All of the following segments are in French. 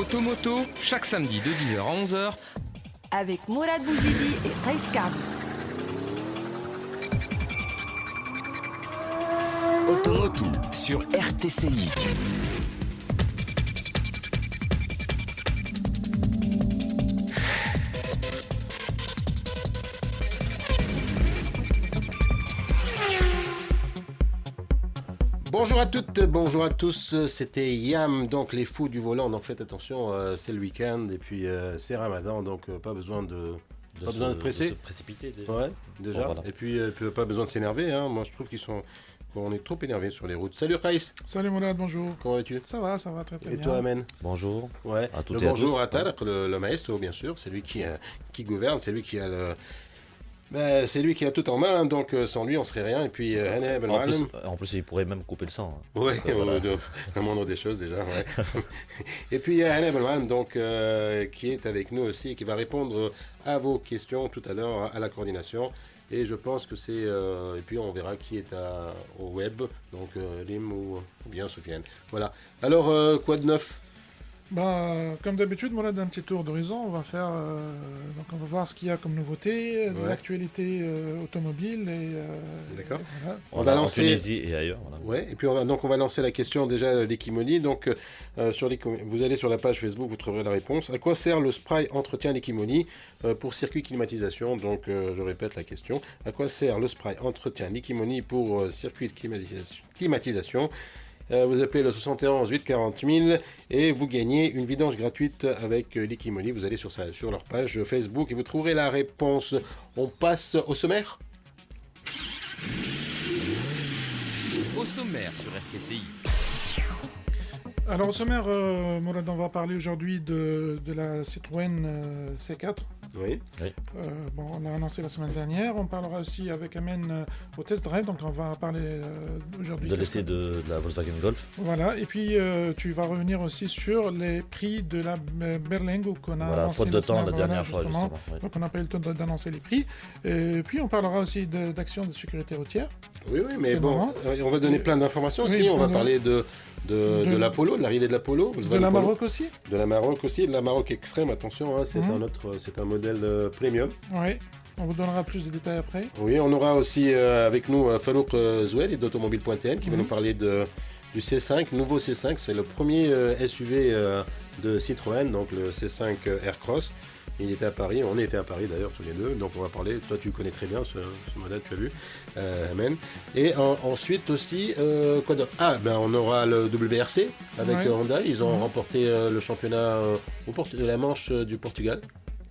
Automoto, chaque samedi de 10h à 11h. Avec Mourad Bouzidi et Qaïs Kab. Automoto sur RTCI. Bonjour à toutes, bonjour à tous, c'était Yam, donc les fous du volant, donc faites attention, c'est le week-end et puis c'est Ramadan, donc pas besoin de presser. De se précipiter déjà. Ouais, déjà, Bon, voilà. et puis pas besoin de s'énerver, hein. Moi je trouve qu'on est trop énervé sur les routes. Salut Qaïs, Salut Mourad, bonjour. comment vas-tu? Ça va très Et bien. toi Amen? Bonjour. Ouais, À toutes le et à bonjour tous. à Tal, après le maestro bien sûr, c'est lui qui gouverne, c'est lui qui a c'est lui qui a tout en main, hein, donc sans lui on serait rien. Et puis Hannah Ben Malem. En plus, il pourrait même couper le sang. hein. Ouais, Voilà. la moindre des choses déjà. Ouais. Et puis il y a Hannah Ben Malem, donc qui est avec nous aussi et qui va répondre à vos questions tout à l'heure à la coordination. Et je pense que c'est et puis on verra qui est au web, donc Lim ou bien Sofiane. Voilà. Alors quoi de neuf? Comme d'habitude, Mourad, un petit tour d'horizon. On va faire, donc on va voir ce qu'il y a comme nouveauté, de Ouais. l'actualité automobile et. D'accord. et voilà. On va En lancer. Tunisie et ailleurs. Voilà. Ouais, et puis on va lancer la question déjà l'Ekimoni. Donc vous allez sur la page Facebook, vous trouverez la réponse. À quoi sert le spray entretien l'Ekimoni pour circuit climatisation? Donc je répète la question. À quoi sert le spray entretien l'Ekimoni pour circuit de climatisation? Vous appelez le 71 8 40 000 et vous gagnez une vidange gratuite avec l'Ekimoni. Vous allez sur leur page Facebook et vous trouverez la réponse. On passe au sommaire. Au sommaire sur RTCI. Alors au sommaire, Mourad, on va parler aujourd'hui de la Citroën C4. Oui. On l'a annoncé la semaine dernière. On parlera aussi avec Amen au test drive. Donc on va parler aujourd'hui De l'essai de la Volkswagen Golf. Voilà, et puis tu vas revenir aussi sur les prix de la Berlingo qu'on a Voilà, annoncé faute de temps la semaine, dernière voilà, fois, justement. Ouais. Donc on n'a pas eu le temps d'annoncer les prix. Et puis on parlera aussi d'actions de sécurité routière. Oui, mais C'est bon, marrant. on va donner plein d'informations Oui, aussi. On va voilà. parler de l'Apollo, de l'arrivée de l'Apollo. De la Maroc aussi. De la Maroc aussi, de la Maroc Extrême, attention, hein, c'est c'est un modèle premium. Oui, on vous donnera plus de détails après. Oui, on aura aussi avec nous Falouk Zouel d'Automobile.tn qui va nous parler du C5, nouveau C5. C'est le premier SUV de Citroën, donc le C5 Aircross. Il était à Paris, on était à Paris d'ailleurs tous les deux, donc on va parler, toi tu connais très bien ce modèle, tu as vu, Amen. Et ensuite aussi, quoi d'autre? On aura le WRC avec Honda, ils ont remporté le championnat de la Manche du Portugal,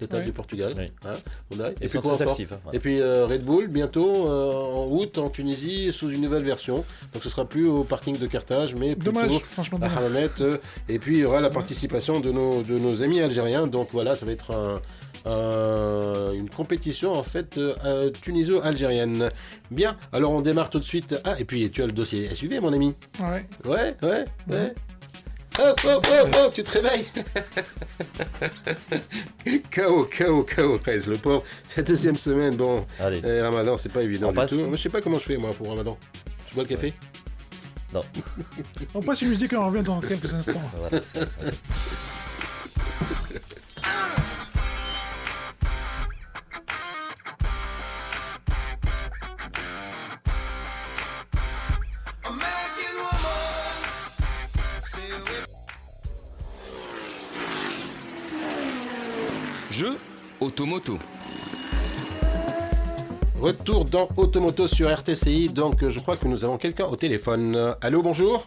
l'étape du Portugal. Oui. Hein, Honda. Ils sont très actifs. Hein, voilà. Et puis Red Bull, bientôt en août en Tunisie, sous une nouvelle version. Donc ce sera plus au parking de Carthage, mais plutôt Dommage, franchement à dommage. Hammamet. Et puis il y aura la participation de nos amis algériens. Donc voilà, ça va être une compétition en fait tuniso-algérienne. Bien, alors on démarre tout de suite. Ah, et puis tu as le dossier SUV, mon ami. Ouais. Ouais. Oh, tu te réveilles. KO, Qaïs, le pauvre. Cette deuxième semaine, bon, Allez, Ramadan, c'est pas évident On du passe. tout. Moi, je sais pas comment je fais, moi, pour Ramadan. Tu bois le café? non. On passe une musique et on revient dans quelques instants. Voilà. Jeu Automoto. Retour dans Automoto sur RTCI. Donc, je crois que nous avons quelqu'un au téléphone. Allô, bonjour.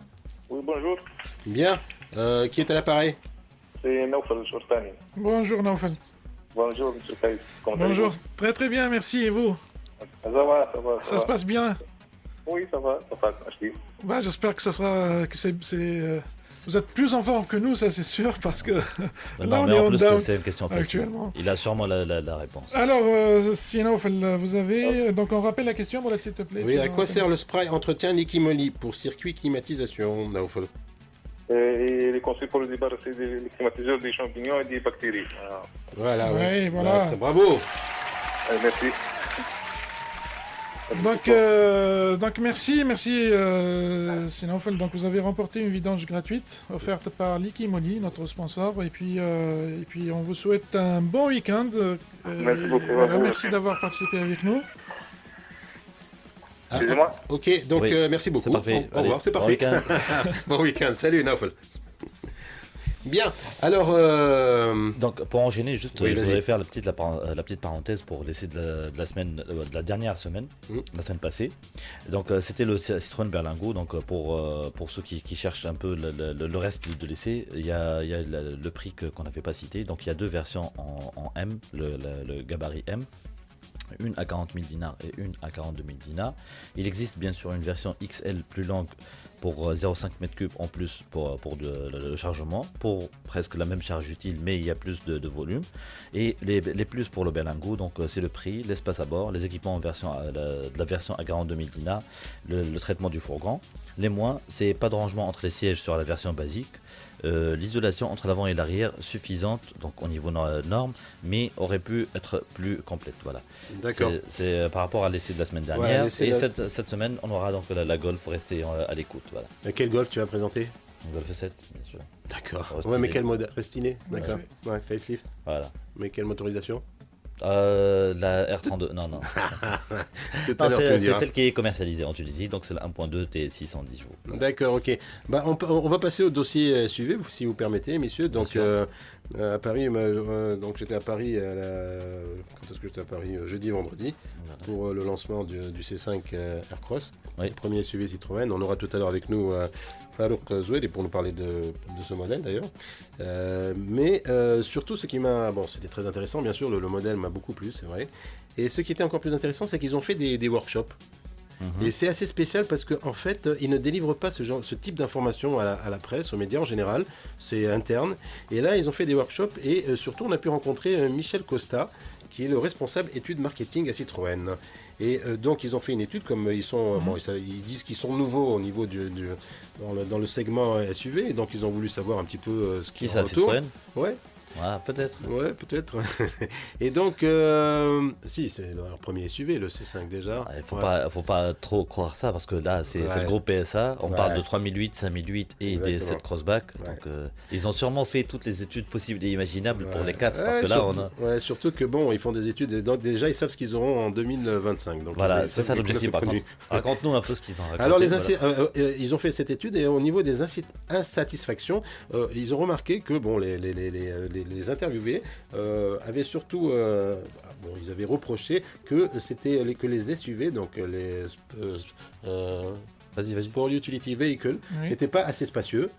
Oui, bonjour. Bien. Qui est à l'appareil? C'est Naufal Shortani. Bonjour Naufal. Bonjour, M. Qaïs. Comment Bonjour, allez-vous? très très bien, merci. Et vous? Ça va. Ça se passe bien? Oui, ça va. Merci. J'espère que ça sera... vous êtes plus en forme que nous, ça c'est sûr, parce que... Non, mais en plus, c'est une question facile. Actuellement. Il a sûrement la réponse. Alors, si Naufal, vous avez... Donc on rappelle la question, voilà, s'il te plaît. Oui, à quoi sert le spray entretien Likimoli pour circuit climatisation, Naufal? Il est conçu pour le débarrasser des climatiseurs, des champignons et des bactéries. Voilà, Oui, voilà. Bravo. Merci. Donc merci, c'est Naufel. Donc vous avez remporté une vidange gratuite offerte par Liquimoli, notre sponsor. Et puis on vous souhaite un bon week-end. Merci beaucoup. Merci d'avoir participé avec nous. Excusez-moi. Ok, donc Oui, merci beaucoup. c'est parfait. Au revoir, c'est Bon parfait. week-end. Bon week-end, salut Naufel. Bien, alors... Donc pour enchaîner, juste Oui, je vas-y. voudrais faire la petite parenthèse pour l'essai de la semaine, de la dernière semaine, la semaine passée. Donc c'était le Citroën Berlingo. Donc pour ceux qui cherchent un peu le reste de l'essai, il y a le prix qu'on n'avait pas cité. Donc il y a deux versions en M, le gabarit M. Une à 40 000 dinars et une à 42 000 dinars. Il existe bien sûr une version XL plus longue pour 0,5 m3 en plus pour le chargement, pour presque la même charge utile, mais il y a plus de volume. Et les plus pour le Berlingo, donc c'est le prix, l'espace à bord, les équipements la version à 42 000 dinars, le traitement du fourgon. Les moins, c'est pas de rangement entre les sièges sur la version basique. L'isolation entre l'avant et l'arrière suffisante, donc au niveau norme, mais aurait pu être plus complète. Voilà. D'accord. C'est par rapport à l'essai de la semaine dernière. l'essai Et de- cette semaine, on aura donc la Golf. Restez à l'écoute. Voilà. Quel golf tu vas présenter? Golf 7, bien sûr. D'accord. Restiné. Ouais, mais quel modèle? Restiné? Ouais, D'accord. Ouais, facelift. Voilà. Mais quelle motorisation? La R32, non. Tout à Non, l'heure, tu me c'est diras. celle qui est commercialisée en Tunisie, donc c'est la 1.2 T610 chevaux. Voilà. D'accord, ok. Bah, on va passer au dossier suivi, si vous permettez, messieurs. Donc, sûr. à Paris, donc j'étais à Paris, quand est-ce que j'étais à Paris? Jeudi, vendredi, Voilà. pour le lancement du C5 Aircross, Oui. le premier SUV Citroën. On aura tout à l'heure avec nous Farouk Zoueli pour nous parler de ce modèle d'ailleurs. Mais surtout, ce qui m'a... Bon, c'était très intéressant, bien sûr, le modèle m'a beaucoup plu, c'est vrai. Et ce qui était encore plus intéressant, c'est qu'ils ont fait des workshops. Et c'est assez spécial parce qu'en fait, ils ne délivrent pas ce type d'informations à la presse, aux médias en général. C'est interne. Et là, ils ont fait des workshops et surtout, on a pu rencontrer Michel Costa, qui est le responsable études marketing à Citroën. Et donc, ils ont fait une étude, comme ils sont, ils disent qu'ils sont nouveaux au niveau dans le segment SUV. Et donc, ils ont voulu savoir un petit peu ce Qui qui est ça, en retour. Citroën? Ouais. Voilà, peut-être. Ouais, peut-être. Et donc, si, c'est leur premier SUV, le C5 déjà. Il Ouais. faut pas trop croire ça parce que là c'est Ouais. le gros PSA, on Ouais. parle de 3008, 5008 et des Exactement. 7 crossback. Ouais. Donc ils ont sûrement fait toutes les études possibles et imaginables pour les 4 parce Ouais, que là surtout, on a... surtout que bon, ils font des études et donc, déjà ils savent ce qu'ils auront en 2025. Donc Voilà, ils c'est savent ça que l'objectif. c'est Par connu. contre, raconte-nous un peu ce qu'ils ont raconté. Alors voilà. ils ont fait cette étude et au niveau des insatisfactions, ils ont remarqué que bon, les interviewés avaient surtout, ils avaient reproché que que les SUV, donc les Vas-y. Sport Utility Vehicle, Oui. n'étaient pas assez spacieux.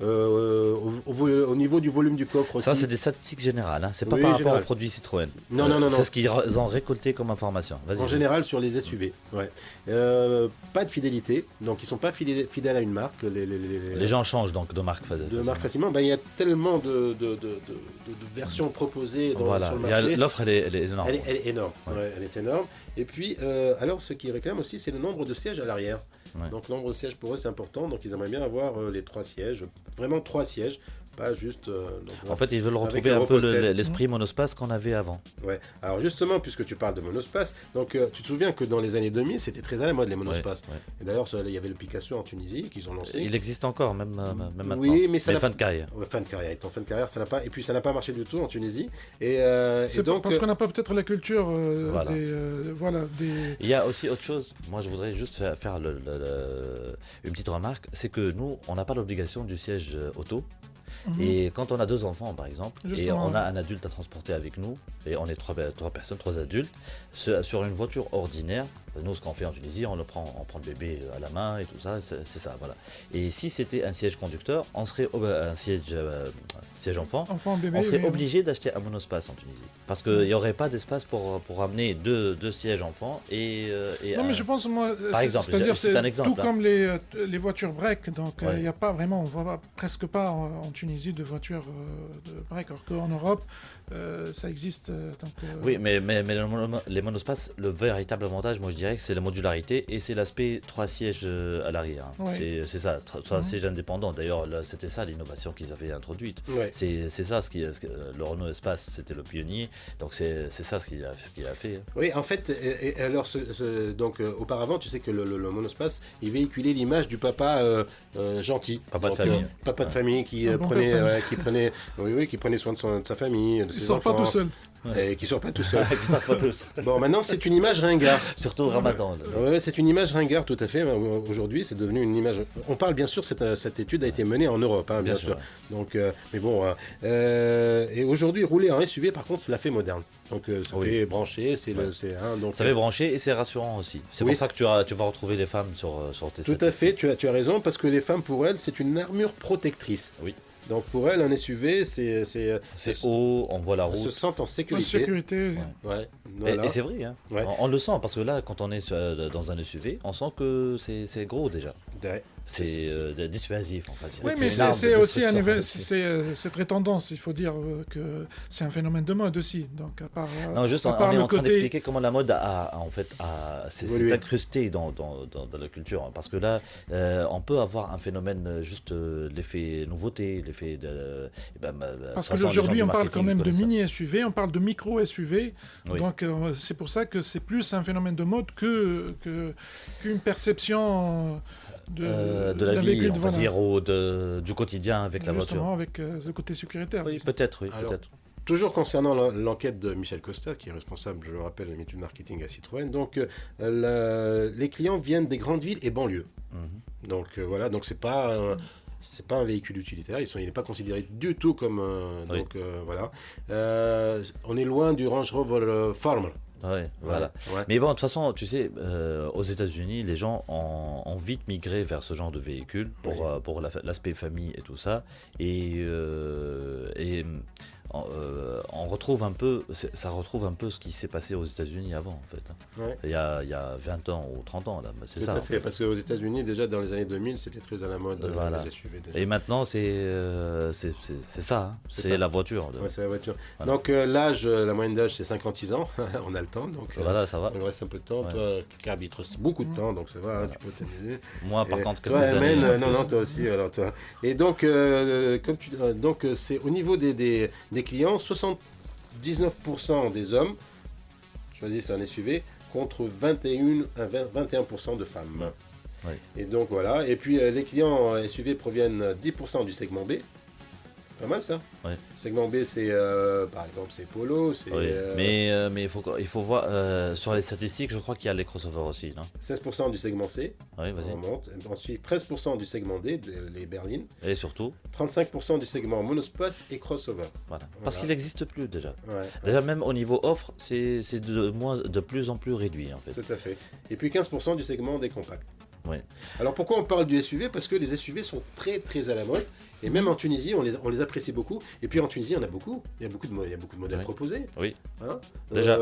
Au niveau du volume du coffre aussi. Ça c'est des statistiques générales, hein. C'est pas Oui, par rapport général. aux produits Citroën. Non. C'est ce qu'ils ont récolté comme information. Vas-y. En général sur les SUV, ouais. Pas de fidélité, donc ils sont pas fidèles à une marque. Les gens changent donc de marque. de marque facilement. Ben, il y a tellement de versions proposées Voilà, sur le il y a- marché. l'offre elle est énorme. Elle est énorme. Ouais. Ouais, elle est énorme. Et puis, alors, ce qu'ils réclament aussi, c'est le nombre de sièges à l'arrière. Ouais. Donc, le nombre de sièges pour eux, c'est important. Donc, ils aimeraient bien avoir les 3 sièges, vraiment 3 sièges, pas juste. En fait, ils veulent Avec retrouver le un peu repose-tête. l'esprit monospace qu'on avait avant. Ouais. Alors justement, puisque tu parles de monospace, donc tu te souviens que dans les années 2000, c'était très à la mode les monospaces. Ouais. Et d'ailleurs, il y avait le Picasso en Tunisie qu'ils ont lancé. Il existe encore, même maintenant. Oui, mais ça n'a- fin de carrière. Ouais, fin de carrière, étant fin de carrière, ça n'a pas. Et puis ça n'a pas marché du tout en Tunisie. Et C'est donc. parce qu'on n'a pas peut-être la culture Voilà. des... Il y a aussi autre chose. Moi, je voudrais juste faire une petite remarque. C'est que nous, on n'a pas l'obligation du siège auto. Et quand on a 2 enfants, par exemple, et Justement. on a un adulte à transporter avec nous, et on est 3 personnes, 3 adultes, sur une voiture ordinaire, nous, ce qu'on fait en Tunisie, on prend le bébé à la main et tout ça, c'est ça, voilà. Et si c'était un siège conducteur, on serait un siège enfant, Enfants, bébés... on serait oui. obligé d'acheter un monospace en Tunisie. Parce qu'il n'y aurait pas d'espace pour amener deux sièges enfants et Non, un- mais je pense, moi, Par exemple, c'est-à-dire c'est un exemple, tout hein. comme les voitures break, donc il Ouais. n'y a pas vraiment, on voit presque pas en Tunisie de voitures de break, alors qu'en Europe, ça existe. Oui, mais les monospaces, le véritable avantage, moi je dirais que c'est la modularité et c'est l'aspect 3 sièges à l'arrière. Ouais. C'est ça, 3 sièges indépendants. D'ailleurs, là, c'était ça l'innovation qu'ils avaient introduite. Ouais. C'est ça le Renault Espace, c'était le pionnier. Donc c'est ça ce qu'il a fait. Oui, en fait, et alors, donc auparavant, tu sais que le monospace, il véhiculait l'image du papa gentil. Papa Donc, de famille. Papa de famille qui Un bon prenait, père de ouais, qui prenait soin de sa famille, de Il ses sort enfants. pas tout seul. Et qui sort pas tout seul. Qui savent pas tous. Bon, maintenant, c'est une image ringard. Surtout au Ramadan. là. Ouais, c'est une image ringard, tout à fait. Aujourd'hui, c'est devenu une image. On parle bien sûr, cette étude a été menée en Europe, hein, bien sûr. sûr. Donc, mais bon, et aujourd'hui, rouler en SUV, par contre, c'est la fait moderne. Donc, ça Oui. fait brancher, donc. Ça fait brancher et c'est rassurant aussi. C'est Oui. pour ça que tu vas retrouver les femmes sur tes Tout à fait, tu as raison, parce que les femmes, pour elles, c'est une armure protectrice. Oui. Donc, pour elles, un SUV, c'est C'est haut, on voit la elles se route. sentent en En sécurité. sécurité. Ouais. Et, Voilà. et c'est vrai, hein. Ouais. On le sent parce que là, quand on est dans un SUV, on sent que c'est gros déjà. Ouais. C'est dissuasif en fait. Oui, mais une arme c'est de aussi un destruction. c'est très tendance. Il faut dire que c'est un phénomène de mode aussi. Donc à part, Non, juste à on part est le en train côté- d'expliquer comment la mode s'est Évolué. incrustée dans la culture. Hein. Parce que là, on peut avoir un phénomène juste l'effet nouveauté, l'effet de. Parce de toute façon, les gens qu'aujourd'hui, du on parle marketing quand même de connaissent ça. mini SUV, on parle de micro SUV. Oui. Donc c'est pour ça que c'est plus un phénomène de mode qu'une perception De la d'un vie, véhicule, on va voilà. dire, ou du quotidien avec la Justement, voiture. avec le côté sécuritaire. Oui, disons. peut-être, oui, Alors, peut-être. Toujours concernant l'enquête de Michel Costa, qui est responsable, je le rappelle, de l'étude marketing à Citroën, donc les clients viennent des grandes villes et banlieues. Mhm. Donc voilà, donc c'est pas un véhicule utilitaire, il n'est pas considéré du tout comme Oui. donc voilà. On est loin du Range Rover Farmer. Ouais, voilà. Ouais. Mais bon, de toute façon, tu sais, aux États-Unis, les gens ont vite migré vers ce genre de véhicule pour l'aspect famille et tout ça. Et on retrouve un peu, ça retrouve un peu ce qui s'est passé aux États-Unis avant, en fait. Hein. Ouais. Il y a 20 ans ou 30 ans, là, c'est Tout ça. à en fait, fait. parce qu'aux États-Unis, déjà dans les années 2000, c'était très à la mode Voilà. les SUV. déjà. Et maintenant, c'est ça, hein. C'est C'est ça. la voiture. Ouais, c'est la voiture. Voilà. Donc l'âge, la moyenne d'âge, c'est 56 ans. On a le temps, donc Voilà, ça va. il reste un peu de temps. Ouais. Toi, Carb, il te reste beaucoup de temps, donc ça va, hein, Voilà. tu peux t'amuser. Moi, par Et contre, toi, quelques Amen, années, non, toi aussi, alors toi. Et donc, c'est au niveau des clients, 79% des hommes choisissent un SUV contre 21% de femmes. Oui. Et donc voilà. Et puis les clients SUV proviennent 10% du segment B. Pas mal ça. Oui. Segment B, c'est par exemple c'est Polo, c'est Oui. Mais il faut voir sur les statistiques, je crois qu'il y a les crossovers aussi, non? 16% du segment C. Oui, On vas-y. remonte. Ensuite 13% du segment D, les berlines. Et surtout, 35% du segment monospace et crossover. voilà. Parce Voilà. qu'il n'existe plus déjà. Ouais, Déjà, même au niveau offre, c'est de plus en plus réduit, en fait. tout à fait. Et puis 15% du segment des compacts. Oui. Alors pourquoi on parle du SUV? Parce que les SUV sont très très à la mode. Et même en Tunisie, on les apprécie beaucoup. Et puis en Tunisie, il y en a beaucoup. Il y a beaucoup de modèles Oui. proposés. Oui. Hein Déjà.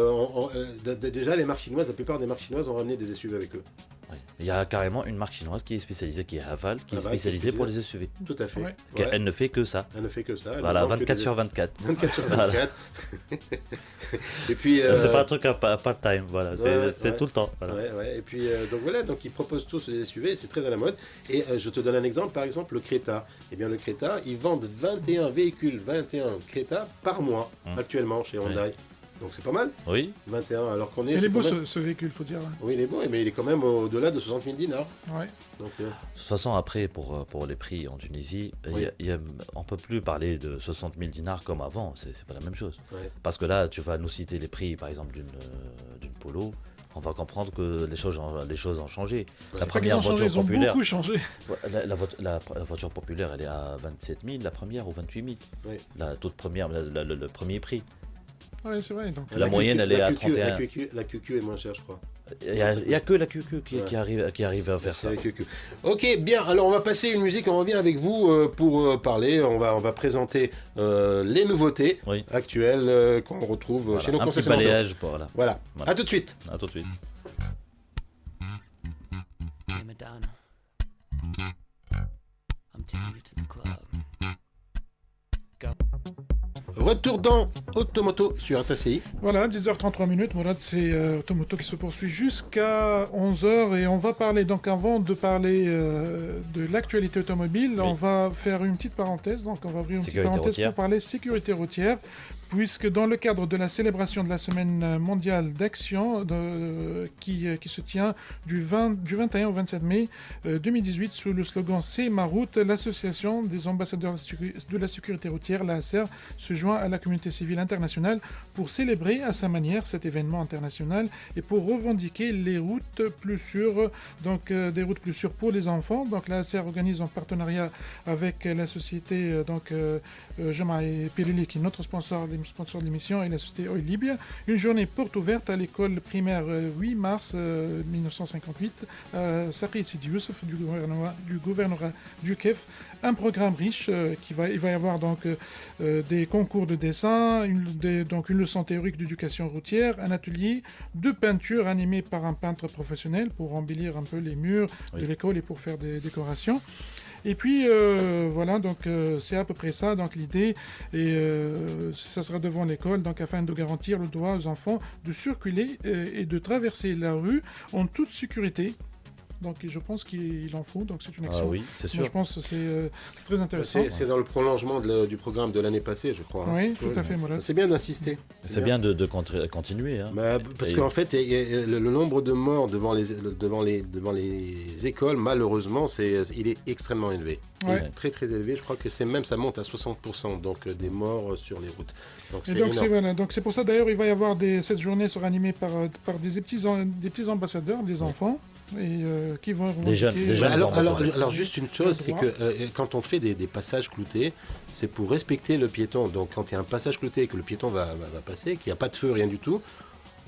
Déjà, les marques chinoises, la plupart des marques chinoises ont ramené des SUV avec eux. Oui. Il y a carrément une marque chinoise qui est spécialisée, qui est Haval, qui est Haval, spécialisée qui est pour les SUV. Tout à fait. Ouais. Ouais. Elle ne fait que ça. Elle ne fait que ça. Elle Voilà, ne vend que 24 des sur 24. 24 sur Voilà. 24. Et puis. C'est pas un truc à part-time, voilà. C'est ouais. tout le temps. Voilà. Ouais. Et puis donc voilà, donc ils proposent tous des SUV, c'est très à la mode. Et je te donne un exemple, par exemple le Creta. Eh bien le Creta, ils vendent 21 Creta par mois actuellement chez Hyundai. Donc c'est pas mal, Oui, 21, alors qu'on est. Il est c'est beau quand même- ce véhicule, faut dire. Oui, il est beau, mais il est quand même au-delà de 60 000 dinars. Ouais. Donc, de toute façon, après, pour les prix en Tunisie, Oui. on ne peut plus parler de 60 000 dinars comme avant. C'est pas la même chose. ouais. Parce que là, tu vas nous citer les prix, par exemple, d'une Polo. On va comprendre que les choses ont changé. La C'est pas qu'ils première ont changé, voiture ils ont populaire, beaucoup changé. la voiture populaire, elle est à 27 000, la première, ou 28 000. Oui. La toute première, le premier prix. Ouais, c'est vrai. Donc, La moyenne, elle est à 31. La QQ est moins chère, je crois. Il n'y a que la QQ qui arrive à faire C'est ça. la QQ. Ok, bien. Alors on va passer une musique. On revient avec vous pour parler. On va présenter les nouveautés Oui. actuelles qu'on retrouve Voilà, chez nos un petit concessionnaires. balayage. Voilà. Voilà. Voilà. À tout de suite. À tout de suite. Hey Madonna, I'm taking you to the club. Go. Retour dans Automoto sur RTCI. Voilà, 10h33 minutes. Mourad, c'est Automoto qui se poursuit jusqu'à 11h. Et on va parler, donc avant de parler de l'actualité automobile, on va faire une petite parenthèse. Donc on va ouvrir une petite parenthèse pour parler sécurité routière. Puisque dans le cadre de la célébration de la semaine mondiale d'action qui se tient du 21 au 27 mai 2018 sous le slogan C'est ma route, l'association des ambassadeurs de la sécurité routière, l'ASR, se joint à la communauté civile internationale pour célébrer à sa manière cet événement international et pour revendiquer les routes plus sûres, donc des routes plus sûres pour les enfants. Donc l'ASR organise en partenariat avec la société Jamaï Pirili, qui est notre sponsor de l'émission, et la société Oil Libya, une journée porte ouverte à l'école primaire 8 mars 1958 à Saqi Sidi Youssef du gouvernorat du Kef. Un programme riche il va y avoir donc des concours de dessin, donc une leçon théorique d'éducation routière, un atelier de peinture animé par un peintre professionnel pour embellir un peu les murs de l'école et pour faire des décorations. Et puis voilà, donc c'est à peu près ça, donc l'idée, et ça sera devant l'école, donc afin de garantir le droit aux enfants de circuler et de traverser la rue en toute sécurité. Donc je pense qu'il en faut, donc c'est une action. Ah oui, c'est sûr. Moi, je pense que c'est très intéressant. C'est dans le prolongement du programme de l'année passée, je crois. Oui, tout à fait, Mourad. C'est bien d'insister. C'est bien de continuer. Hein. Parce qu'en fait, le nombre de morts devant les écoles, malheureusement, il est extrêmement élevé. Ouais. Il est très très élevé. Je crois que ça monte à 60%, donc des morts sur les routes. Donc c'est pour ça d'ailleurs il va y avoir cette journée sera animée par des petits ambassadeurs, des enfants. Et qui vont des jeunes alors juste une chose, c'est que quand on fait des passages cloutés, c'est pour respecter le piéton. Donc quand il y a un passage clouté et que le piéton va passer, qu'il n'y a pas de feu, rien du tout,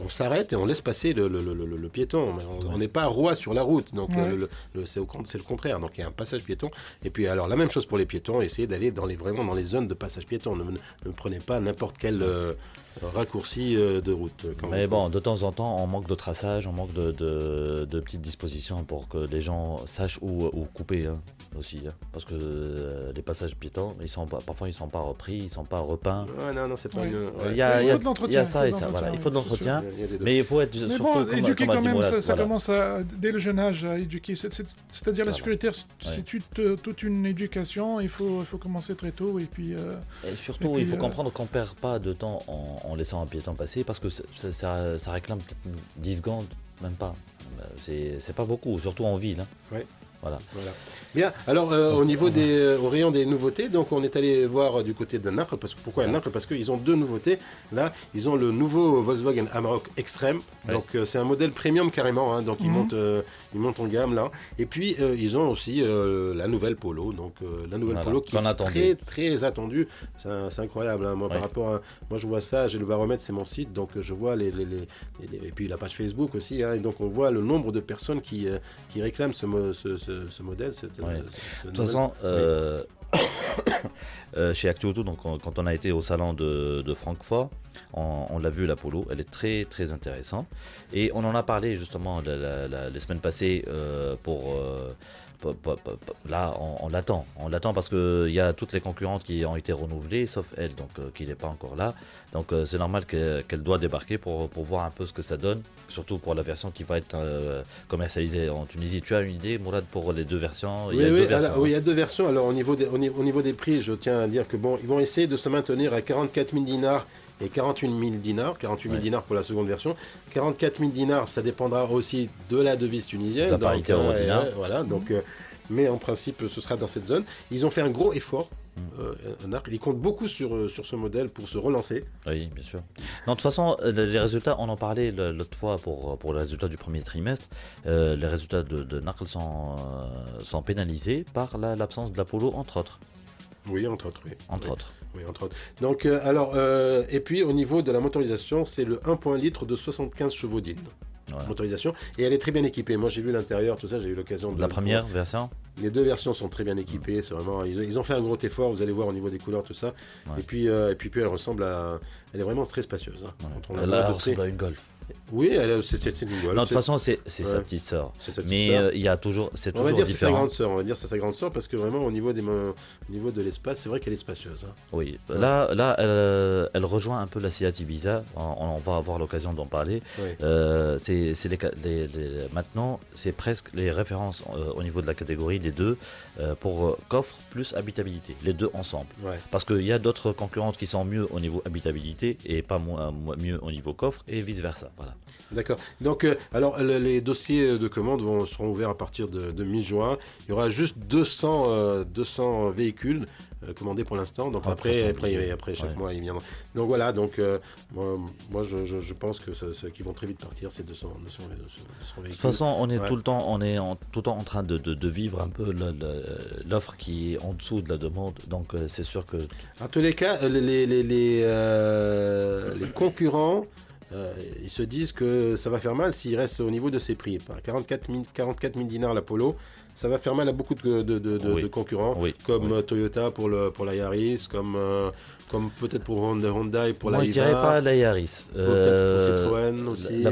on s'arrête et on laisse passer le piéton. On n'est pas roi sur la route, donc c'est le contraire. Donc il y a un passage piéton. Et puis alors la même chose pour les piétons, essayez d'aller vraiment dans les zones de passage piéton. Ne prenez pas n'importe quel raccourci de route. Mais bon, de temps en temps, on manque de traçage, on manque de petites dispositions pour que les gens sachent où couper aussi. Parce que les passages piétons, parfois ils ne sont pas repris, ils ne sont pas repeints. Non, c'est pas mieux. Il y a ça et ça. Voilà. Il faut de l'entretien, mais il faut être surtout éduquer comme quand même, ça voilà. Commence dès le jeune âge à éduquer. C'est-à-dire la sécurité, c'est toute une éducation. Il faut commencer très tôt. Et puis, surtout, il faut comprendre qu'on ne perd pas de temps en laissant un piéton passer parce que ça réclame peut-être 10 secondes, même pas. C'est pas beaucoup, surtout en ville. Voilà. Bien, alors au rayon des nouveautés, donc on est allé voir du côté de Naples. Pourquoi Naples? Parce qu'ils ont deux nouveautés. Là, ils ont le nouveau Volkswagen Amarok Extreme. Donc c'est un modèle premium carrément. Donc ils montent en gamme là. Et puis ils ont aussi la nouvelle Polo. Donc la nouvelle Polo qui est très très attendue. C'est incroyable. Moi par rapport moi je vois ça, j'ai le baromètre, c'est mon site. Donc je vois et puis la page Facebook aussi. Et donc on voit le nombre de personnes qui réclament ce modèle. De toute façon, chez Actu Auto, donc quand on a été au salon de Francfort, on l'a vu, la Polo, elle est très très intéressante. Et on en a parlé justement les semaines passées là, on l'attend parce qu'il y a toutes les concurrentes qui ont été renouvelées, sauf elle, donc qui n'est pas encore là. Donc c'est normal qu'elle doit débarquer pour voir un peu ce que ça donne, surtout pour la version qui va être commercialisée en Tunisie. Tu as une idée, Mourad, pour les deux versions? Oui, il y a deux versions. Alors au niveau des prix, je tiens à dire que ils vont essayer de se maintenir à 44 000 dinars et 48 000 dinars. 48 000 dinars pour la seconde version. 44 000 dinars, ça dépendra aussi de la devise tunisienne. La parité euro-dinar. Voilà, donc, mais en principe, ce sera dans cette zone. Ils ont fait un gros effort. Ils comptent beaucoup sur ce modèle pour se relancer. Oui, bien sûr. Non, de toute façon, les résultats, on en parlait l'autre fois pour les résultats du premier trimestre. Les résultats de Naql sont pénalisés par l'absence de la Polo, entre autres. Oui, entre autres. Oui, entre autres. Donc, et puis au niveau de la motorisation, c'est le 1.1 litre de 75 chevaux d'Inde. Motorisation, et elle est très bien équipée. Moi j'ai vu l'intérieur, tout ça, j'ai eu l'occasion de... La première version Les deux versions sont très bien équipées. C'est vraiment, ils ont fait un gros effort. Vous allez voir au niveau des couleurs, tout ça. Ouais. Et puis elle ressemble à. Elle est vraiment très spacieuse. Hein. Ouais. Elle ressemble à une Golf. Oui, c'est une Golf. Non, de toute façon, c'est sa petite sœur. Mais il y a toujours, c'est toujours différent. On va dire c'est sa grande sœur parce que vraiment au niveau de l'espace, c'est vrai qu'elle est spacieuse. Hein. Oui, là, elle rejoint un peu la Seat Ibiza. On va avoir l'occasion d'en parler. Oui. Maintenant, c'est presque les références au niveau de la catégorie, les deux, pour coffre plus habitabilité, les deux ensemble. Ouais. Parce qu'il y a d'autres concurrentes qui sont mieux au niveau habitabilité et pas mieux au niveau coffre et vice versa. Voilà. D'accord. Donc, alors, les dossiers de commande seront ouverts à partir de mi-juin. Il y aura juste 200 véhicules commandés pour l'instant. Donc, après chaque mois, ils viendront. Donc, voilà. Donc, moi je pense que ceux qui vont très vite partir, c'est 200 véhicules. De toute façon, on est tout le temps en train de vivre un peu l'offre qui est en dessous de la demande. Donc, c'est sûr que... En tous les cas, les concurrents... ils se disent que ça va faire mal s'ils restent au niveau de ces prix. 44 000 dinars la Polo, ça va faire mal à beaucoup de concurrents, comme Toyota pour la Yaris, comme peut-être pour Honda et pour la Iva. Moi, je dirais pas la Yaris. Peut-être pour Citroën aussi. La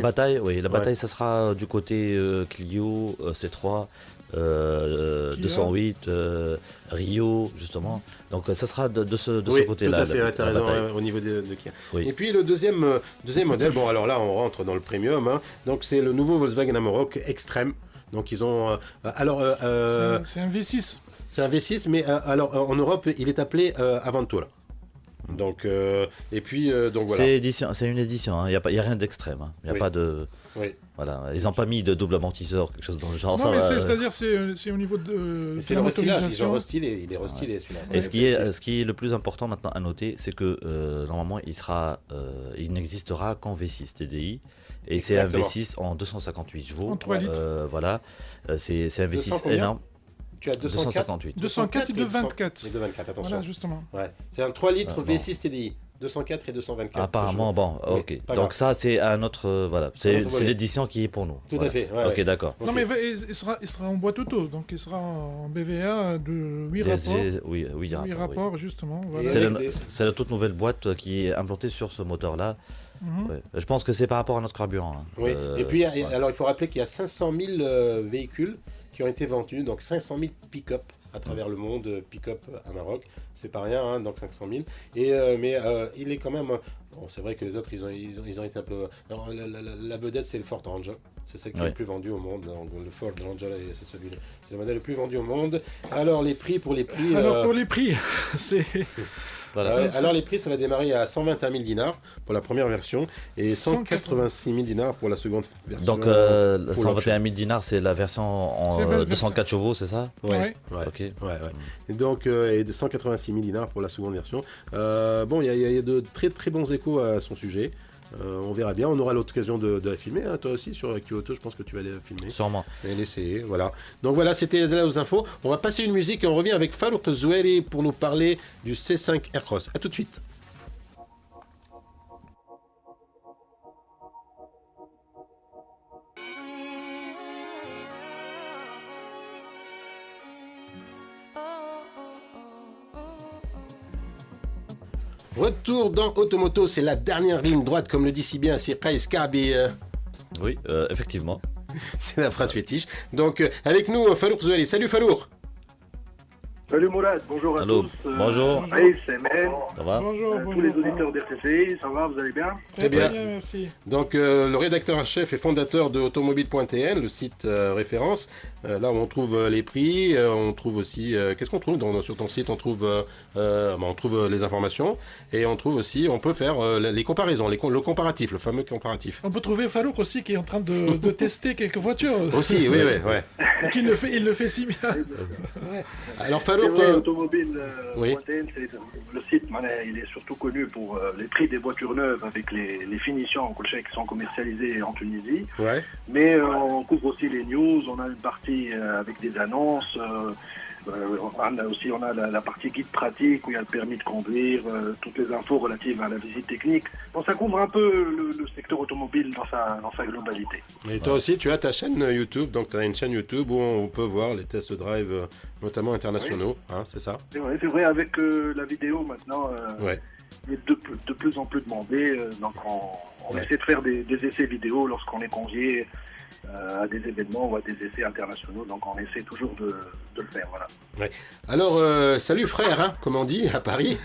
bataille, ça sera du côté Clio, C3. 208, Rio, justement. Donc ça sera de ce côté-là. Tout à fait, tu as raison au niveau de Kia. Oui. Et puis le deuxième modèle, bon alors là on rentre dans le premium, hein. Donc c'est le nouveau Volkswagen Amarok Extreme. Donc ils ont... c'est un V6. C'est un V6, mais alors en Europe il est appelé Aventura. Donc, et puis, donc voilà. C'est une édition, hein. Il n'y a rien d'extrême. Hein. Il n'y a pas de... Oui. Voilà. Ils n'ont pas mis de double amortisseur, quelque chose dans le genre. Non, mais c'est-à-dire c'est au niveau de la motorisation. Il est restylé celui-là. Et ce qui est le plus important maintenant à noter, c'est que normalement il n'existera qu'en V6 TDI. Et c'est un V6 en 258 chevaux. En 3 litres. Voilà. C'est un V6 énorme. Tu as 258. 204 et 224. Et 224, attention. Voilà, justement. Ouais. C'est un 3 litres V6 TDI. 204 et 224. Apparemment, bon, ok. Donc ça, c'est un autre, voilà, c'est l'édition qui est pour nous. Tout à fait. Ouais, ok, d'accord. Non, mais il sera en boîte auto, donc il sera en BVA de 8 rapports. Oui, 8 rapports, justement. Voilà. C'est la toute nouvelle boîte qui est implantée sur ce moteur-là. Ouais. Je pense que c'est par rapport à notre carburant. Hein. Oui. Et puis, alors, il faut rappeler qu'il y a 500 000 véhicules qui ont été vendus, donc 500 000 pick-up à travers le monde, pick-up à Maroc, c'est pas rien, hein, donc 500 000. Mais il est quand même, bon, c'est vrai que les autres ils ont été un peu. Alors, la vedette c'est le Ford Ranger, c'est celle qui est le plus vendu au monde. Donc, le Ford Ranger c'est celui-là, c'est le modèle le plus vendu au monde. Alors pour les prix, c'est. Voilà. Alors les prix, ça va démarrer à 121 000 dinars pour la première version et 186 000 dinars pour la seconde version. Donc 121 000 dinars, c'est la version en 204 chevaux, c'est ça? Ouais. Okay. Ouais. Et donc et de 186 000 dinars pour la seconde version. Bon, il y a de très très bons échos à son sujet. On verra bien, on aura l'occasion de la filmer, hein, toi aussi sur Kyoto, je pense que tu vas la filmer. Sûrement. Et l'essayer, voilà. Donc voilà, c'était là aux infos. On va passer une musique et on revient avec Farouk Zoueri pour nous parler du C5 Aircross. A tout de suite. Retour dans Automoto, c'est la dernière ligne droite, comme le dit si bien c'est Qais Kabi. Oui, effectivement. C'est la phrase fétiche. Donc, avec nous, Farouk Zoueri. Salut Farouk. Salut Mourad, bonjour à tous. Bonjour. Hey, c'est Men. Ça va? Bonjour. Tous les auditeurs d'RTCI, ça va, vous allez bien? Très bien, merci. Donc, le rédacteur en chef et fondateur de Automobile.tn, le site référence. Là où on trouve les prix, on trouve aussi... qu'est-ce qu'on trouve sur ton site? On trouve les informations et on trouve aussi, on peut faire les comparaisons, le comparatif, le fameux comparatif. On peut trouver Farouk aussi qui est en train de tester quelques voitures. Aussi, oui. Il le fait si bien. Alors c'est Farouk... vrai, Automobile.tn, le site, il est surtout connu pour les prix des voitures neuves avec les finitions qui sont commercialisées en Tunisie. Ouais. Mais on couvre aussi les news, on a une partie avec des annonces, On a la partie guide pratique où il y a le permis de conduire, toutes les infos relatives à la visite technique. Donc ça couvre un peu le secteur automobile dans sa globalité. Et toi aussi, tu as ta chaîne YouTube, donc tu as une chaîne YouTube où on peut voir les test drive, notamment internationaux, hein, c'est ça? C'est vrai, avec la vidéo maintenant, il est de plus en plus demandé. Donc on essaie de faire des essais vidéo lorsqu'on est convié à des événements ou à des essais internationaux, donc on essaie toujours de le faire, voilà. Ouais. Alors, salut frère, hein, comme on dit à Paris.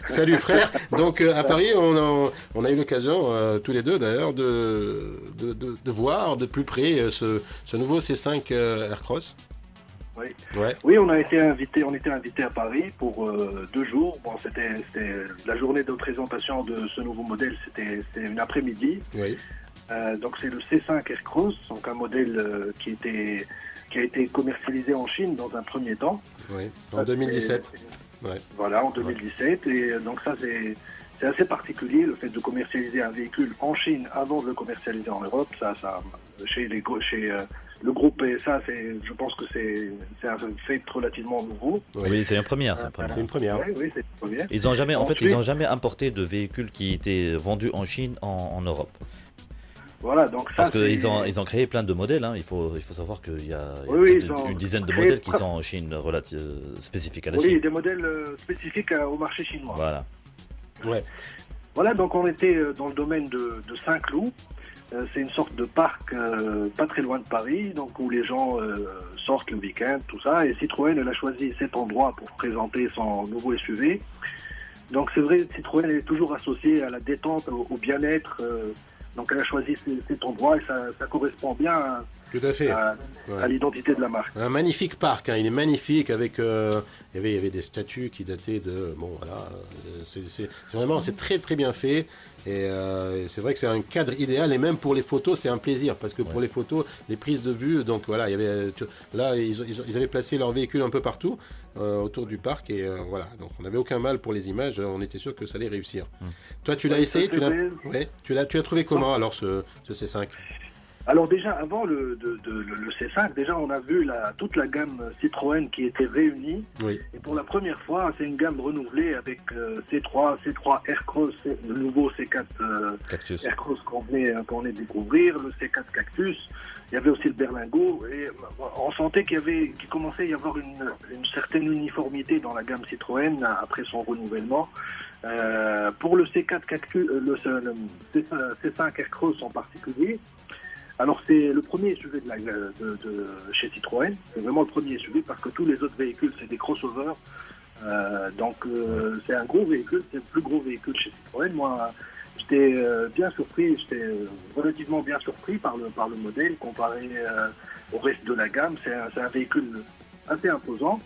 Salut frère. Donc à Paris, on a eu l'occasion, tous les deux d'ailleurs, de voir de plus près ce nouveau C5 Aircross. Oui. Ouais. Oui, on était invité à Paris pour 2 jours. Bon, c'était la journée de présentation de ce nouveau modèle, c'était une après-midi. Oui. Donc c'est le C5 Aircross, donc un modèle qui a été commercialisé en Chine dans un premier temps. Oui, en 2017. Voilà, en 2017. Et donc ça, c'est assez particulier, le fait de commercialiser un véhicule en Chine avant de le commercialiser en Europe. Ça chez le groupe PSA, je pense que c'est un fait relativement nouveau. Oui, c'est une première. C'est une première. Oui, c'est une première. Ils n'ont jamais importé de véhicules qui étaient vendus en Chine en Europe. Voilà, donc ça, parce qu'ils ont créé plein de modèles, hein. Il faut savoir qu'il y a une dizaine de modèles qui sont en Chine spécifiques à la Chine. Oui, des modèles spécifiques au marché chinois. Voilà. Ouais. Voilà, donc on était dans le domaine de Saint-Cloud. C'est une sorte de parc pas très loin de Paris, donc où les gens sortent le week-end, tout ça. Et Citroën, elle a choisi cet endroit pour présenter son nouveau SUV. Donc c'est vrai, Citroën est toujours associée à la détente, au bien-être. Donc elle a choisi cet endroit et ça correspond bien tout à fait. À l'identité de la marque. Un magnifique parc, hein, il est magnifique avec il y avait des statues qui dataient de c'est très très bien fait et c'est vrai que c'est un cadre idéal et même pour les photos c'est un plaisir parce que pour les photos, les prises de vue, donc voilà, il y avait là ils avaient placé leur véhicule un peu partout autour du parc et voilà, donc on n'avait aucun mal pour les images, on était sûr que ça allait réussir. Toi tu l'as essayé, tu l'as trouvé comment alors ce C5? Alors déjà, avant le C5, déjà on a vu toute la gamme Citroën qui était réunie. Oui. Et pour la première fois, c'est une gamme renouvelée avec C3 Aircross, le nouveau C4 Aircross qu'on venait de découvrir, le C4 Cactus. Il y avait aussi le Berlingo. Et on sentait qu'il commençait à y avoir une certaine uniformité dans la gamme Citroën après son renouvellement. Pour le C4 Cactus, le C5 Aircross en particulier, alors c'est le premier SUV de chez Citroën, c'est vraiment le premier SUV parce que tous les autres véhicules c'est des crossovers, donc c'est un gros véhicule, c'est le plus gros véhicule chez Citroën. Moi j'étais relativement bien surpris par le modèle comparé au reste de la gamme, c'est un véhicule assez imposant.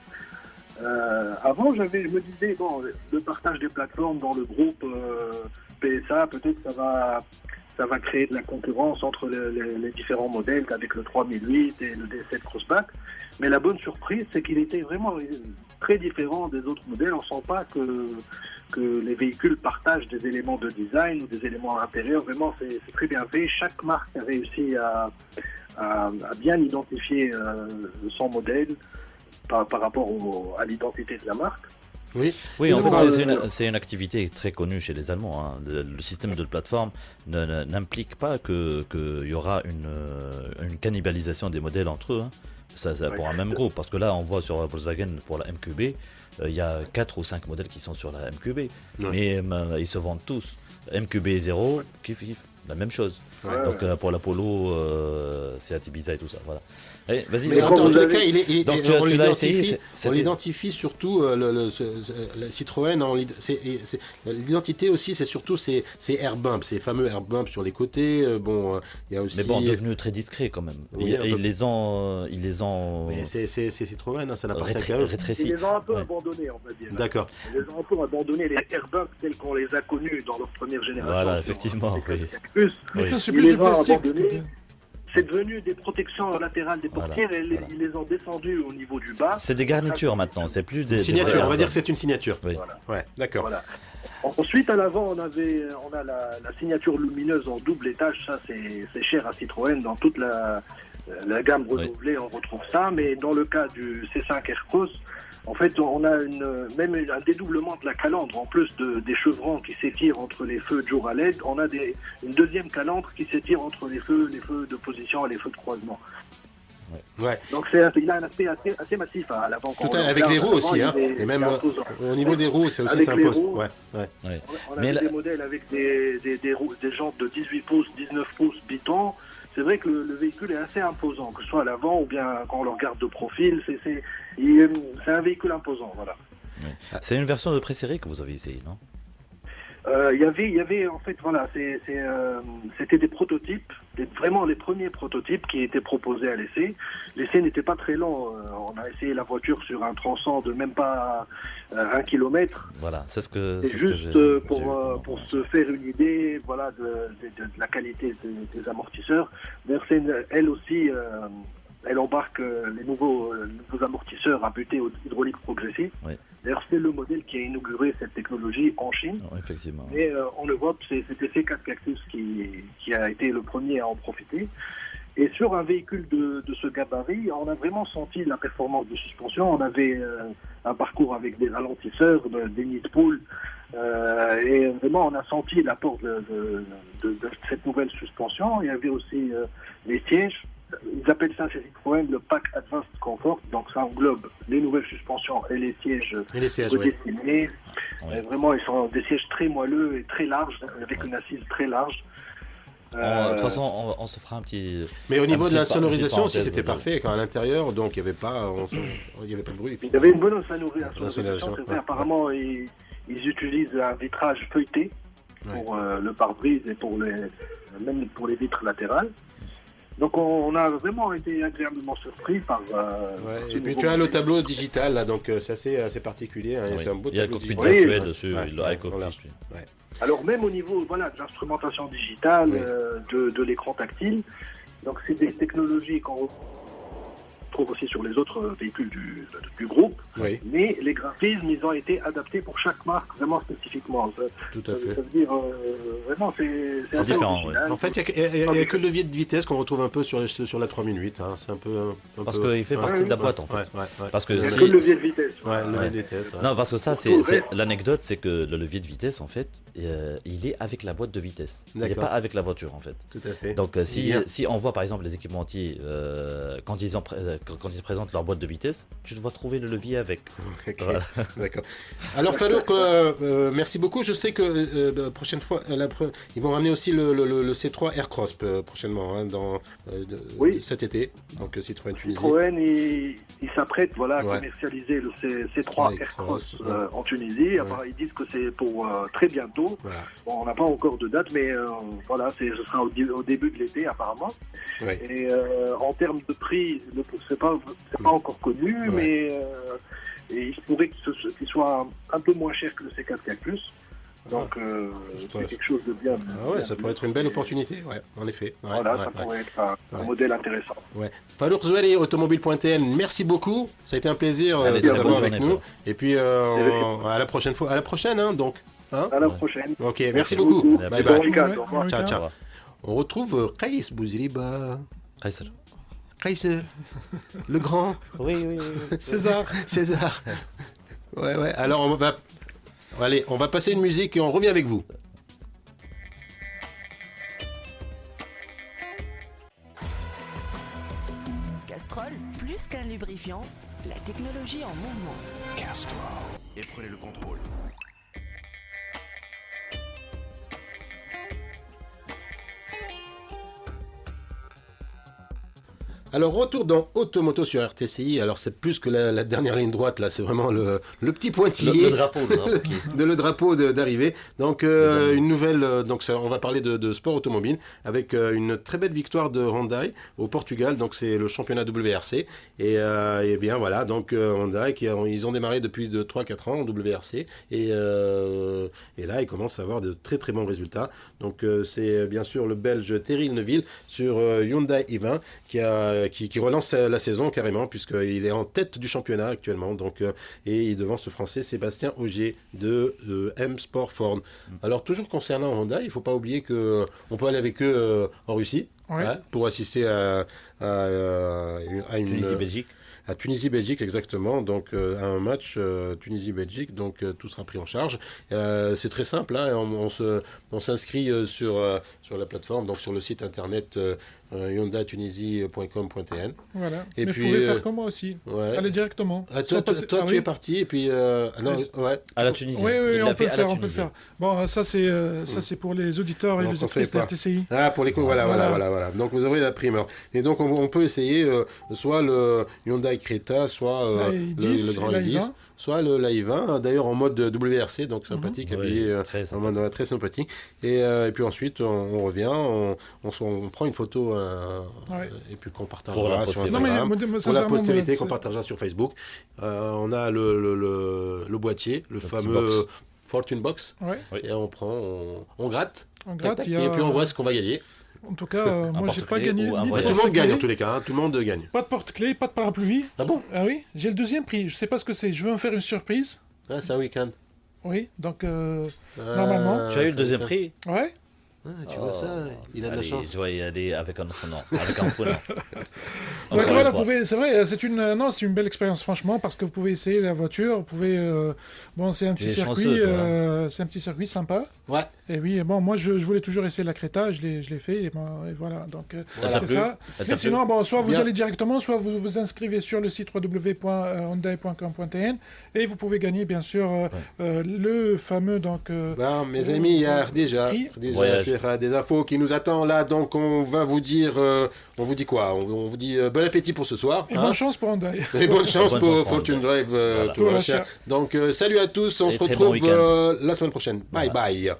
Avant je me disais, bon, le partage des plateformes dans le groupe PSA, peut-être ça va créer de la concurrence entre les différents modèles avec le 3008 et le D7 Crossback. Mais la bonne surprise, c'est qu'il était vraiment très différent des autres modèles. On ne sent pas que les véhicules partagent des éléments de design ou des éléments à l'intérieur. Vraiment, c'est très bien fait. Chaque marque a réussi à bien identifier son modèle par rapport à l'identité de la marque. Oui, en fait, c'est une activité très connue chez les Allemands. Hein. Le système de plateforme n'implique pas qu'il y aura une cannibalisation des modèles entre eux. Hein. Ça pour un même groupe. Parce que là, on voit sur Volkswagen pour la MQB, il y a 4 ou 5 modèles qui sont sur la MQB. Mais ils se vendent tous. MQB 0, kiff, la même chose. Donc pour la Polo, Seat Ibiza et tout ça. Voilà. Allez, vas-y. Mais en tout cas, on l'identifie surtout le Citroën. L'identité aussi, c'est surtout ces air bumps, ces fameux air bumps sur les côtés. Bon, il y a aussi. Mais bon, devenu très discret quand même. Ils les ont. Mais c'est Citroën, hein, ça n'appartient qu'à eux. Rétréci. Ils les ont un peu abandonnés, on va dire. D'accord. Ils les ont un peu abandonnés, les air bumps tels qu'on les a connus dans leur première génération. Voilà, effectivement. Maintenant, c'est plus de plastique. C'est devenu des protections latérales des portières et ils les ont descendues au niveau du bas. C'est des garnitures maintenant, c'est plus des signatures. On va dire que c'est une signature. Oui. Voilà. Ouais, d'accord. Voilà. Ensuite, à l'avant, on a la signature lumineuse en double étage. Ça, c'est cher à Citroën dans toute la la gamme renouvelée, on retrouve ça, mais dans le cas du C5 Aircross, en fait, on a même un dédoublement de la calandre. En plus des chevrons qui s'étirent entre les feux de jour à LED, on a une deuxième calandre qui s'étire entre les feux de position et les feux de croisement. Ouais. Donc il a un aspect assez massif à l'avant. Tout avec les roues aussi, hein. Et même au niveau des roues, c'est aussi s'impose. Ouais. On a des modèles avec des jantes de 18 pouces, 19 pouces bitons. C'est vrai que le véhicule est assez imposant, que ce soit à l'avant ou bien quand on le regarde de profil. C'est un véhicule imposant, voilà. Ouais. C'est une version de pré-série que vous avez essayé, non? Il y avait en fait, voilà, c'était des prototypes, vraiment les premiers prototypes qui étaient proposés à l'essai. L'essai n'était pas très long. On a essayé la voiture sur un tronçon de même pas 1 kilomètre. Voilà, c'est ce que. C'est juste pour se faire une idée, voilà, de la qualité des amortisseurs. D'ailleurs, elle aussi. Elle embarque les nouveaux amortisseurs à butée hydraulique progressive. Oui. D'ailleurs, c'est le modèle qui a inauguré cette technologie en Chine. Oh, effectivement. Et en Europe, c'était C4 Cactus qui a été le premier à en profiter. Et sur un véhicule de ce gabarit, on a vraiment senti la performance de suspension. On avait un parcours avec des ralentisseurs, des nids de poule. Et vraiment, on a senti l'apport de cette nouvelle suspension. Il y avait aussi les sièges. Ils appellent ça chez Citroën le pack Advanced Comfort, donc ça englobe les nouvelles suspensions et les sièges redessinés. Ouais. Vraiment, ils sont des sièges très moelleux et très larges, avec une assise très large. De toute façon, on se fera un petit. Mais au niveau de la sonorisation aussi, c'était parfait. Quand à l'intérieur, donc il n'y avait pas de bruit. Il y avait une bonne sonorisation. Apparemment, ils utilisent un vitrage feuilleté pour le pare-brise et même pour les vitres latérales. Donc on a vraiment été agréablement surpris par. Et puis tu as le tableau digital là, donc c'est assez particulier. Hein, c'est un beau tableau digital. Il y a le cockpit virtuel dessus, Alors même au niveau de l'instrumentation digitale, de l'écran tactile, donc c'est des technologies qu'on retrouve aussi sur les autres véhicules du groupe. Oui. Mais les graphismes, ils ont été adaptés pour chaque marque vraiment spécifiquement. Tout à fait. Ça veut dire, vraiment, c'est assez différent. original. En fait, il n'y a que le levier de vitesse qu'on retrouve un peu sur la 3008. Hein. C'est un peu. Parce qu'il fait partie de la boîte, en fait. Parce que il n'y a que le levier de vitesse. Le levier de vitesse. Non, parce que ça, l'anecdote, c'est que le levier de vitesse, en fait, il est avec la boîte de vitesse. Il n'est pas avec la voiture, en fait. Tout à fait. Donc, si on voit, par exemple, les équipementiers, quand ils présentent leur boîte de vitesse, tu dois trouver le levier avec. Okay. Voilà. D'accord. Alors Farouk, merci beaucoup. Je sais que la prochaine fois, ils vont ramener aussi le C3 Aircross prochainement cet été. Donc Citroën Tunisie. Citroën, il s'apprête à commercialiser le C3 Aircross en Tunisie. Ils disent que c'est pour très bientôt. Voilà. Bon, on n'a pas encore de date, mais ce sera au début de l'été apparemment. Oui. Et en termes de prix, c'est pas encore connu, mais et il se pourrait qu'il soit un peu moins cher que le C4 Cactus. Donc c'est quelque chose de bien. Ça pourrait être une belle opportunité, en effet. Ça pourrait être un modèle intéressant. Farouk Zouali, automobile.tn, merci beaucoup. Ça a été un plaisir de t'avoir avec nous. Et puis à la prochaine fois. À la prochaine, hein, donc. Hein, à la prochaine. Ok, merci beaucoup. Bye bye. Au revoir. Ciao. On retrouve Qaïs Bouzriba. Kaiser, le grand. Oui. César. Ouais. Alors on va passer une musique et on revient avec vous. Castrol, plus qu'un lubrifiant, la technologie en mouvement. Castrol. Et prenez le contrôle. Alors, retour dans Automoto sur RTCI. Alors, c'est plus que la dernière ligne droite, là. C'est vraiment le petit pointillé. Le drapeau d'arrivée. Donc, une nouvelle. On va parler de sport automobile avec une très belle victoire de Hyundai au Portugal. Donc, c'est le championnat WRC. Et bien, voilà. Donc, Hyundai, ils ont démarré depuis 3-4 ans en WRC. Et là, ils commencent à avoir de très, très bons résultats. Donc, c'est bien sûr le Belge Thierry Neuville sur Hyundai i20 qui a qui relance la saison carrément, puisqu'il est en tête du championnat actuellement. Donc, et il devance le français Sébastien Ogier de M Sport Ford. Alors, toujours concernant Honda, il ne faut pas oublier qu'on peut aller avec eux en Russie pour assister à une Tunisie-Belgique. À Tunisie-Belgique, exactement. Donc, à un match Tunisie-Belgique. Donc, tout sera pris en charge. C'est très simple. Hein, on s'inscrit sur la plateforme, donc sur le site internet hyundaitunisie.com.tn. Voilà. Et mais puis, vous pouvez faire comme moi aussi. Allez directement. Toi, tu es parti. Et puis, à la Tunisie. Oui, on peut le faire. Bon, ça, c'est pour les auditeurs et les auditrices de RTCI. Ah, pour les cours, voilà. Donc, vous aurez la primeur. Et donc, on peut essayer soit le Hyundai Creta, soit le Grand i10, soit le i20, d'ailleurs en mode WRC, donc sympathique, habillé en mode très sympathique. Et puis ensuite, on revient, on prend une photo et puis qu'on partagera sur Instagram. Pour la postérité, qu'on partagera sur Facebook. On a le boîtier, le fameux Fortune Box. Et on prend, on gratte, et puis on voit ce qu'on va gagner. En tout cas, moi, j'ai pas gagné. Tout le monde gagne en tous les cas. Tout le monde gagne. Pas de porte-clés, pas de parapluie. Ah bon? Ah oui, j'ai le deuxième prix. Je sais pas ce que c'est. Je veux me faire une surprise. Ah, c'est un week-end. Oui, donc normalement. Tu as eu le deuxième prix? Ouais. Ah, tu vois ça, il a de la chance. Je vais y aller avec un autre nom, avec un faux nom. Voilà, c'est vrai, c'est une belle expérience franchement parce que vous pouvez essayer la voiture, vous pouvez, c'est un petit circuit, c'est un petit circuit sympa. Ouais. Et oui, moi je voulais toujours essayer la Creta, je l'ai fait et voilà, donc c'est ça. Mais sinon, soit vous allez directement, soit vous vous inscrivez sur le site www.hyundai.com.tn et vous pouvez gagner bien sûr le fameux mes amis, il y a déjà des infos qui nous attendent là, donc on va vous dire, on vous dit quoi? On vous dit bon appétit pour ce soir. Et bonne chance pour Hyundai. Et bonne chance pour Fortune Drive, tout le machin. Donc salut à tous, on se retrouve la semaine prochaine. Bye bye.